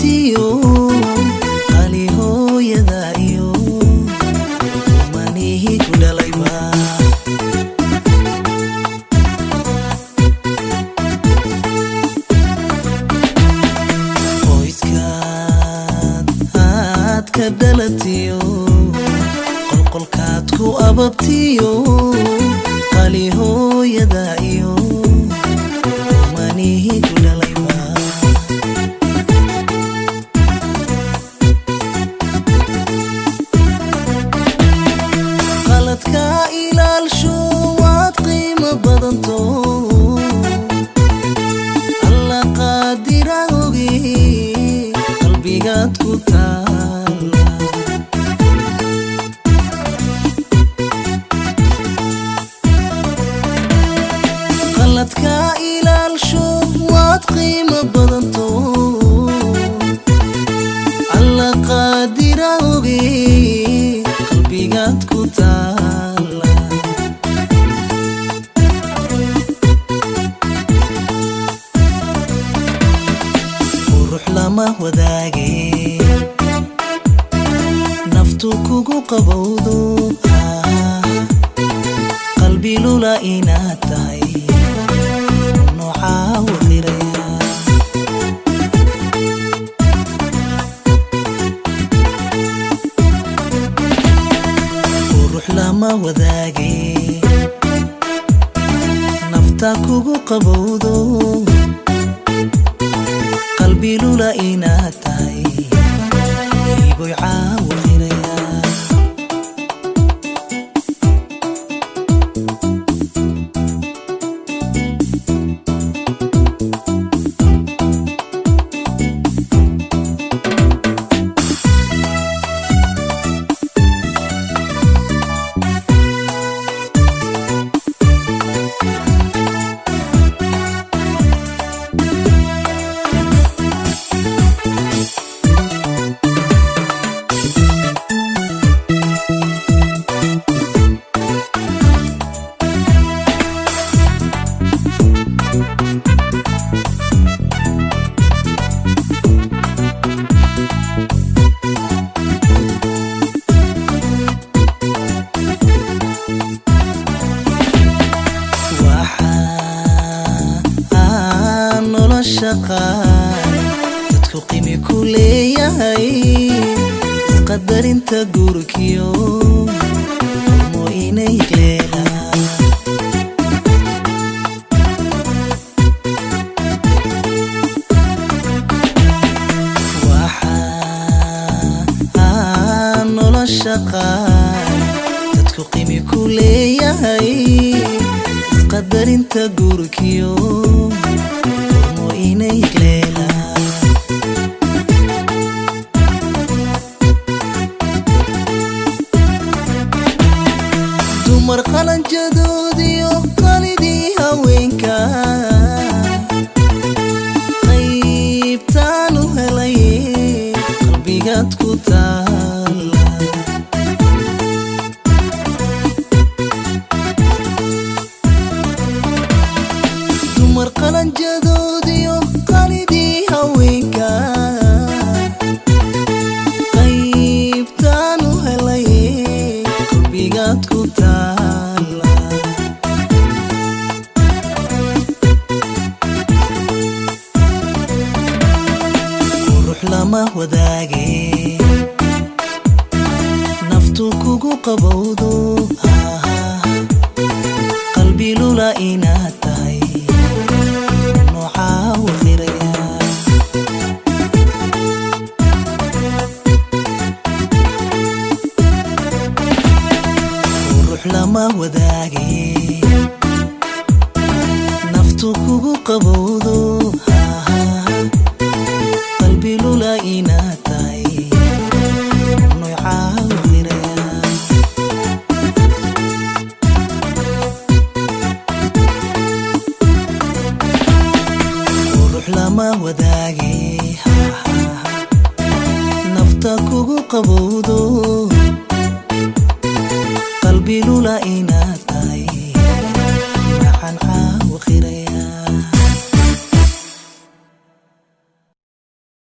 ababtiyo qali hooyada iyo manihi ku dhalayba qoyskaad aad ka dhalatiyo qolqolkaad ku ababtiyo qali hooyada iyo manihi ku dhalayba qaladka ilaalsho waad qiimo badanto alla qaadira oge qalbigaad ku taala qaladka ilaalsho waad qiimo badanto alla qaadira oge qalbigaad ku taala qurux lama wadaage naftu kugu qabowdo qalbi lula inaad tahay noocaa wakhiraya qurux lama wadaage nafta kugu qabowdo qalbi lula inaad tahay iiboy caawakhiraya dadku qiimi ku leeyahay isqadarinta guurkiyo mo inay leelaan waxaa nolosha qaar dadku qiimi ku leeyahay isqadarinta guurkiyo inay leelaan dumar qalanjadoodiyo qalidii haweenka qaybtaan u helaye qalbigaad ku taala dumar qalanjadoodiyo qalidii haweenka qaybtaan u helaye qalbigaad ku taala qurux lama wadaage naftu kugu qabowdo qalbi lula inaad tahay noocaa wakhiraya qurux lama wadaage naftu kugu qabowdo qalbi lula inaad tahay noocaa wakhiraya qurux lama wadaage nafta kugu qabowdo qalbi lula inaad